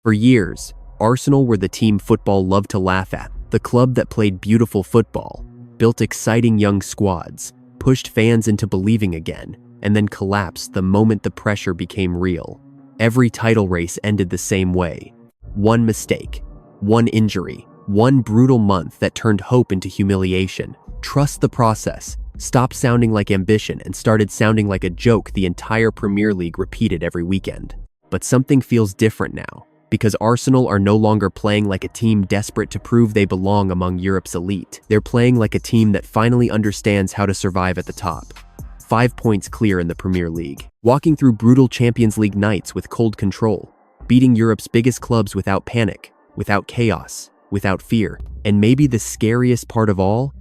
For years, Arsenal were the team football loved to laugh at, the club that played beautiful football, built exciting young squads, pushed fans into believing again, and then collapsed the moment the pressure became real. Every title race ended the same way. One mistake, one injury, one brutal month that turned hope into humiliation. Trust the process. Stopped sounding like ambition and started sounding like a joke the entire Premier League repeated every weekend. But something feels different now, because Arsenal are no longer playing like a team desperate to prove they belong among Europe's elite. They're playing like a team that finally understands how to survive at the top. 5 points clear in the Premier League. Walking through brutal Champions League nights with cold control. Beating Europe's biggest clubs without panic, without chaos, without fear. And maybe the scariest part of all?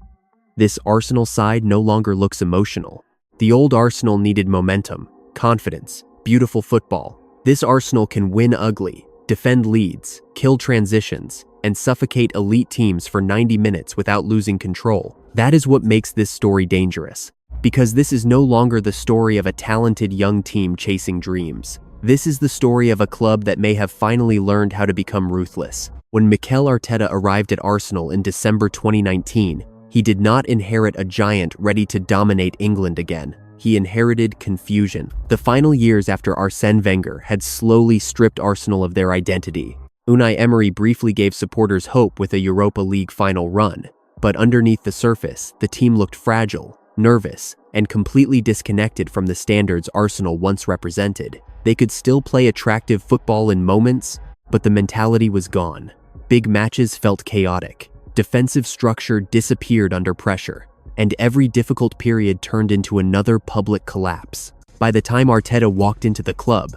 This Arsenal side no longer looks emotional. The old Arsenal needed momentum, confidence, beautiful football. This Arsenal can win ugly, defend leads, kill transitions, and suffocate elite teams for 90 minutes without losing control. That is what makes this story dangerous. Because this is no longer the story of a talented young team chasing dreams. This is the story of a club that may have finally learned how to become ruthless. When Mikel Arteta arrived at Arsenal in December 2019, he did not inherit a giant ready to dominate England again. He inherited confusion. The final years after Arsène Wenger had slowly stripped Arsenal of their identity, Unai Emery briefly gave supporters hope with a Europa League final run. But underneath the surface, the team looked fragile, nervous, and completely disconnected from the standards Arsenal once represented. They could still play attractive football in moments, but the mentality was gone. Big matches felt chaotic. Defensive structure disappeared under pressure, and every difficult period turned into another public collapse. By the time Arteta walked into the club,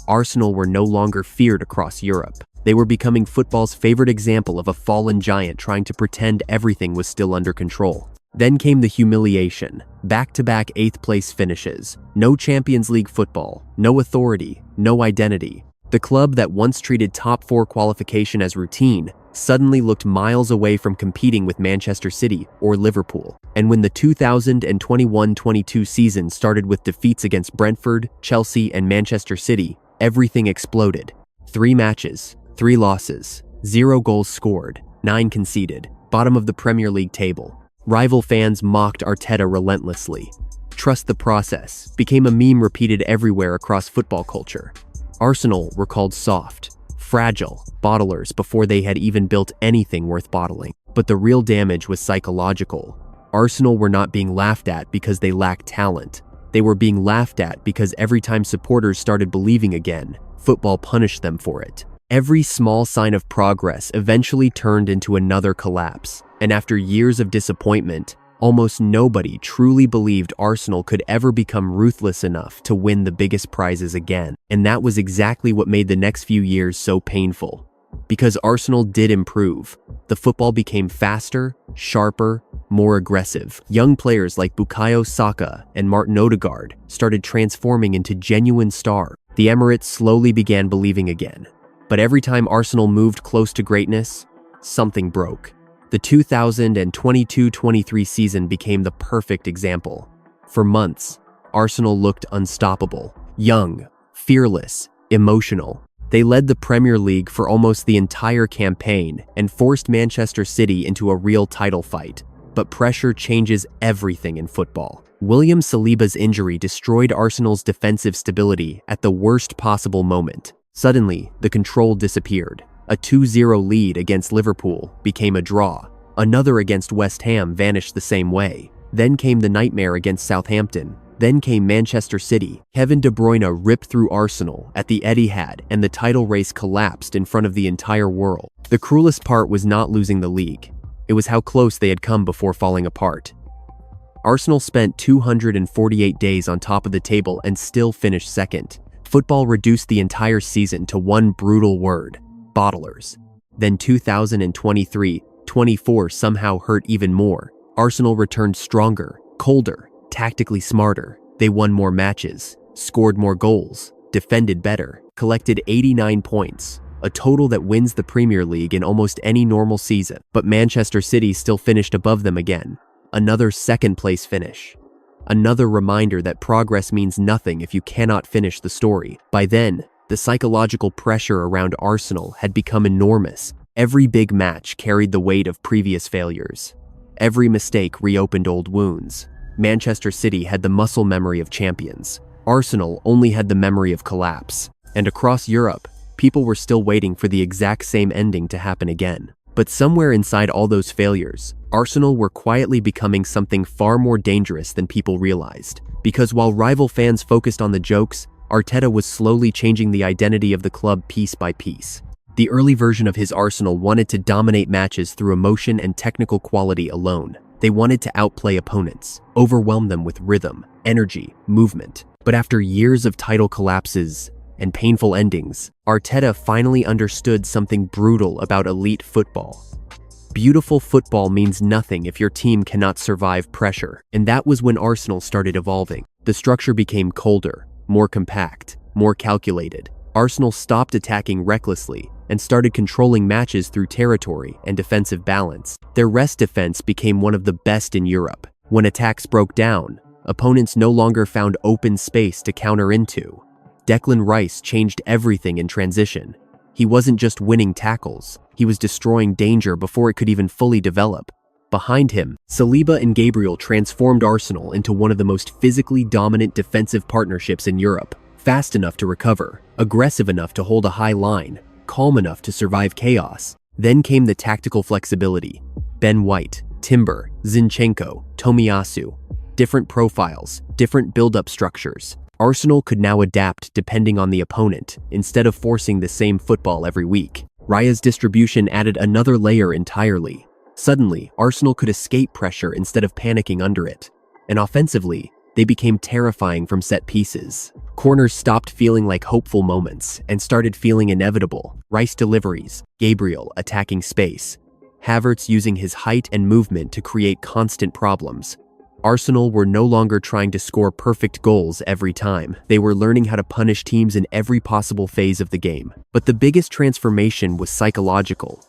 Arsenal were no longer feared across Europe. They were becoming football's favorite example of a fallen giant trying to pretend everything was still under control. Then came the humiliation. Back-to-back 8th place finishes. No Champions League football, no authority, no identity. The club that once treated top 4 qualification as routine suddenly looked miles away from competing with Manchester City or Liverpool. And when the 2021-22 season started with defeats against Brentford, Chelsea, and Manchester City, everything exploded. 3 matches, 3 losses, 0 goals scored, 9 conceded, bottom of the Premier League table. Rival fans mocked Arteta relentlessly. Trust the process became a meme repeated everywhere across football culture. Arsenal were called soft, fragile bottlers before they had even built anything worth bottling. But the real damage was psychological. Arsenal were not being laughed at because they lacked talent. They were being laughed at because every time supporters started believing again, football punished them for it. Every small sign of progress eventually turned into another collapse. And after years of disappointment, almost nobody truly believed Arsenal could ever become ruthless enough to win the biggest prizes again. And that was exactly what made the next few years so painful. Because Arsenal did improve. The football became faster, sharper, more aggressive. Young players like Bukayo Saka and Martin Ødegaard started transforming into genuine stars. The Emirates slowly began believing again. But every time Arsenal moved close to greatness, something broke. The 2022-23 season became the perfect example. For months, Arsenal looked unstoppable, young, fearless, emotional. They led the Premier League for almost the entire campaign and forced Manchester City into a real title fight. But pressure changes everything in football. William Saliba's injury destroyed Arsenal's defensive stability at the worst possible moment. Suddenly, the control disappeared. A 2-0 lead against Liverpool became a draw. Another against West Ham vanished the same way. Then came the nightmare against Southampton. Then came Manchester City. Kevin De Bruyne ripped through Arsenal at the Etihad, and the title race collapsed in front of the entire world. The cruelest part was not losing the league. It was how close they had come before falling apart. Arsenal spent 248 days on top of the table and still finished second. Football reduced the entire season to one brutal word: bottlers. Then 2023-24 somehow hurt even more. Arsenal returned stronger, colder, tactically smarter. They won more matches, scored more goals, defended better, collected 89 points, a total that wins the Premier League in almost any normal season. But Manchester City still finished above them again. Another second-place finish. Another reminder that progress means nothing if you cannot finish the story. By then, The psychological pressure around Arsenal had become enormous. Every big match carried the weight of previous failures. Every mistake reopened old wounds. Manchester City had the muscle memory of champions. Arsenal only had the memory of collapse. And across Europe, people were still waiting for the exact same ending to happen again. But somewhere inside all those failures, Arsenal were quietly becoming something far more dangerous than people realized. Because while rival fans focused on the jokes, Arteta was slowly changing the identity of the club piece by piece. The early version of his Arsenal wanted to dominate matches through emotion and technical quality alone. They wanted to outplay opponents, overwhelm them with rhythm, energy, movement. But after years of title collapses and painful endings, Arteta finally understood something brutal about elite football. Beautiful football means nothing if your team cannot survive pressure. And that was when Arsenal started evolving. The structure became colder, more compact, more calculated. Arsenal stopped attacking recklessly and started controlling matches through territory and defensive balance. Their rest defense became one of the best in Europe. When attacks broke down, opponents no longer found open space to counter into. Declan Rice changed everything in transition. He wasn't just winning tackles, he was destroying danger before it could even fully develop. Behind him, Saliba and Gabriel transformed Arsenal into one of the most physically dominant defensive partnerships in Europe. Fast enough to recover, aggressive enough to hold a high line, calm enough to survive chaos. Then came the tactical flexibility. Ben White, Timber, Zinchenko, Tomiyasu. Different profiles, different build-up structures. Arsenal could now adapt depending on the opponent, instead of forcing the same football every week. Raya's distribution added another layer entirely. Suddenly, Arsenal could escape pressure instead of panicking under it. And offensively, they became terrifying from set pieces. Corners stopped feeling like hopeful moments and started feeling inevitable. Rice deliveries, Gabriel attacking space, Havertz using his height and movement to create constant problems. Arsenal were no longer trying to score perfect goals every time. They were learning how to punish teams in every possible phase of the game. But the biggest transformation was psychological.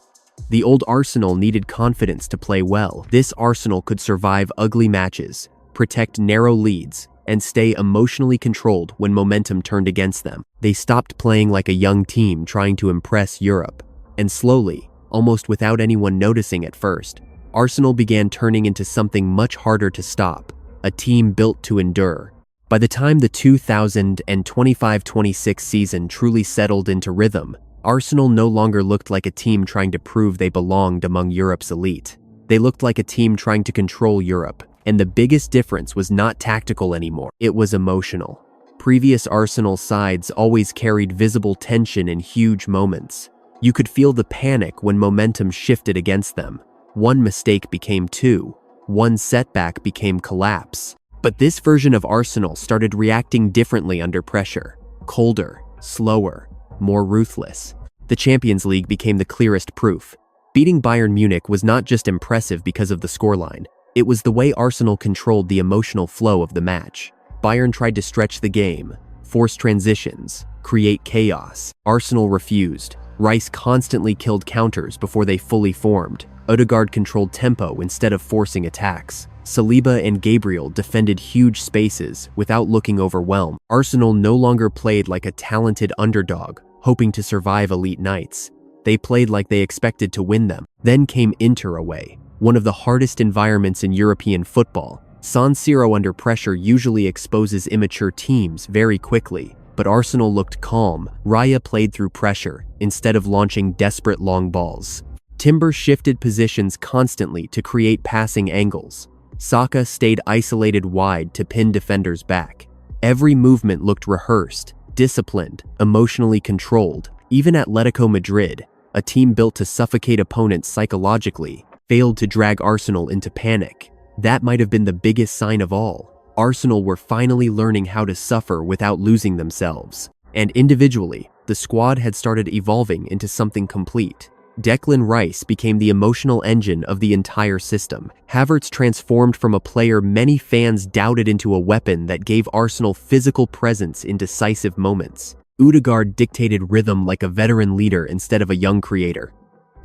The old Arsenal needed confidence to play well. This Arsenal could survive ugly matches, protect narrow leads, and stay emotionally controlled when momentum turned against them. They stopped playing like a young team trying to impress Europe. And slowly, almost without anyone noticing at first, Arsenal began turning into something much harder to stop, a team built to endure. By the time the 2025-26 season truly settled into rhythm, Arsenal no longer looked like a team trying to prove they belonged among Europe's elite. They looked like a team trying to control Europe, and the biggest difference was not tactical anymore, it was emotional. Previous Arsenal sides always carried visible tension in huge moments. You could feel the panic when momentum shifted against them. One mistake became two, one setback became collapse. But this version of Arsenal started reacting differently under pressure. Colder, slower, more ruthless. The Champions League became the clearest proof. Beating Bayern Munich was not just impressive because of the scoreline, it was the way Arsenal controlled the emotional flow of the match. Bayern tried to stretch the game, force transitions, create chaos. Arsenal refused. Rice constantly killed counters before they fully formed. Ødegaard controlled tempo instead of forcing attacks. Saliba and Gabriel defended huge spaces without looking overwhelmed. Arsenal no longer played like a talented underdog, hoping to survive elite nights. They played like they expected to win them. Then came Inter away, one of the hardest environments in European football. San Siro under pressure usually exposes immature teams very quickly, but Arsenal looked calm. Raya played through pressure instead of launching desperate long balls. Timber shifted positions constantly to create passing angles. Saka stayed isolated wide to pin defenders back. Every movement looked rehearsed, disciplined, emotionally controlled. Even Atletico Madrid, a team built to suffocate opponents psychologically, failed to drag Arsenal into panic. That might have been the biggest sign of all. Arsenal were finally learning how to suffer without losing themselves. And individually, the squad had started evolving into something complete. Declan Rice became the emotional engine of the entire system. Havertz transformed from a player many fans doubted into a weapon that gave Arsenal physical presence in decisive moments. Ødegaard dictated rhythm like a veteran leader instead of a young creator.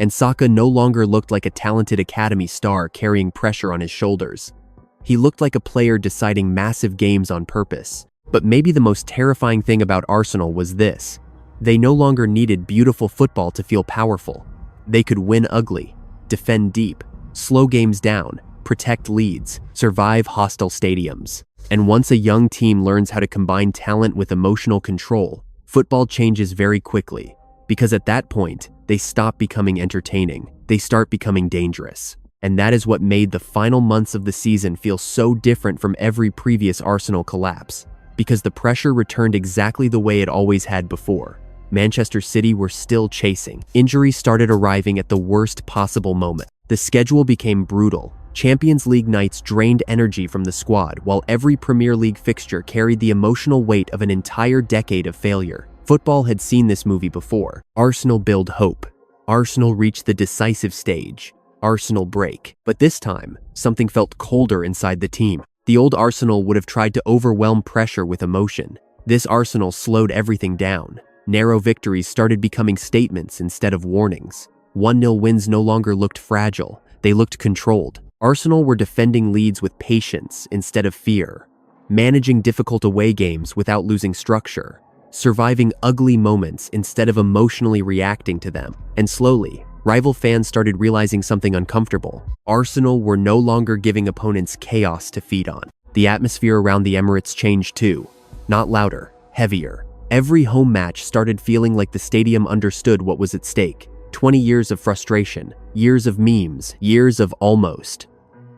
And Saka no longer looked like a talented academy star carrying pressure on his shoulders. He looked like a player deciding massive games on purpose. But maybe the most terrifying thing about Arsenal was this. They no longer needed beautiful football to feel powerful. They could win ugly, defend deep, slow games down, protect leads, survive hostile stadiums. And once a young team learns how to combine talent with emotional control, football changes very quickly. Because at that point, they stop becoming entertaining. They start becoming dangerous. And that is what made the final months of the season feel so different from every previous Arsenal collapse. Because the pressure returned exactly the way it always had before. Manchester City were still chasing. Injuries started arriving at the worst possible moment. The schedule became brutal. Champions League nights drained energy from the squad, while every Premier League fixture carried the emotional weight of an entire decade of failure. Football had seen this movie before. Arsenal build hope. Arsenal reach the decisive stage. Arsenal break. But this time, something felt colder inside the team. The old Arsenal would have tried to overwhelm pressure with emotion. This Arsenal slowed everything down. Narrow victories started becoming statements instead of warnings. 1-0 wins no longer looked fragile. They looked controlled. Arsenal were defending leads with patience instead of fear. Managing difficult away games without losing structure. Surviving ugly moments instead of emotionally reacting to them. And slowly, rival fans started realizing something uncomfortable. Arsenal were no longer giving opponents chaos to feed on. The atmosphere around the Emirates changed too. Not louder, heavier. Every home match started feeling like the stadium understood what was at stake. 20 years of frustration, years of memes, years of almost.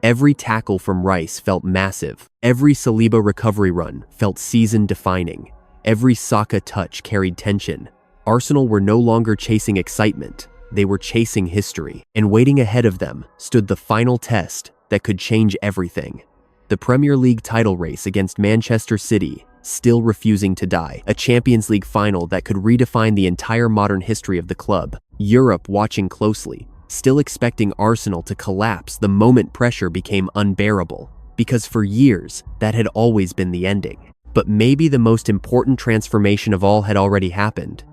Every tackle from Rice felt massive. Every Saliba recovery run felt season-defining. Every Saka touch carried tension. Arsenal were no longer chasing excitement. They were chasing history. And waiting ahead of them stood the final test that could change everything. The Premier League title race against Manchester City, still refusing to die. A Champions League final that could redefine the entire modern history of the club. Europe watching closely, still expecting Arsenal to collapse the moment pressure became unbearable. Because for years, that had always been the ending. But maybe the most important transformation of all had already happened.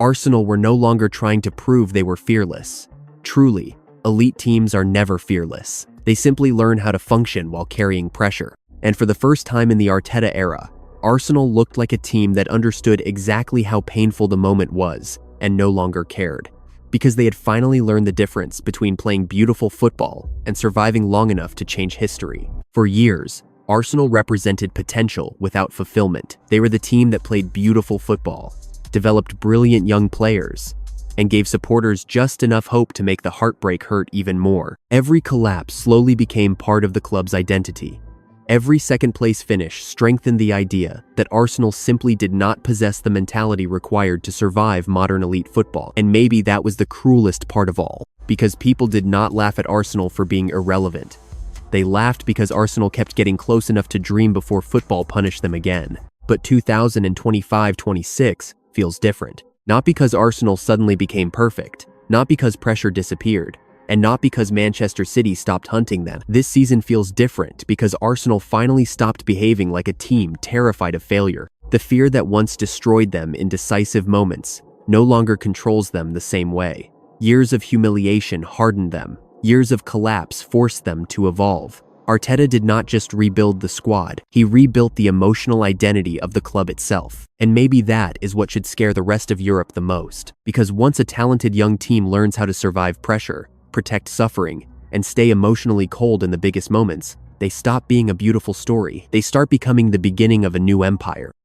Arsenal were no longer trying to prove they were fearless. Truly, elite teams are never fearless. They simply learn how to function while carrying pressure. And for the first time in the Arteta era, Arsenal looked like a team that understood exactly how painful the moment was and no longer cared. Because they had finally learned the difference between playing beautiful football and surviving long enough to change history. For years, Arsenal represented potential without fulfillment. They were the team that played beautiful football, developed brilliant young players, and gave supporters just enough hope to make the heartbreak hurt even more. Every collapse slowly became part of the club's identity. Every second-place finish strengthened the idea that Arsenal simply did not possess the mentality required to survive modern elite football. And maybe that was the cruelest part of all, because people did not laugh at Arsenal for being irrelevant. They laughed because Arsenal kept getting close enough to dream before football punished them again. But 2025-26 feels different. Not because Arsenal suddenly became perfect, not because pressure disappeared, and not because Manchester City stopped hunting them. This season feels different because Arsenal finally stopped behaving like a team terrified of failure. The fear that once destroyed them in decisive moments no longer controls them the same way. Years of humiliation hardened them. Years of collapse forced them to evolve. Arteta did not just rebuild the squad, he rebuilt the emotional identity of the club itself. And maybe that is what should scare the rest of Europe the most. Because once a talented young team learns how to survive pressure, protect suffering, and stay emotionally cold in the biggest moments, they stop being a beautiful story. They start becoming the beginning of a new empire.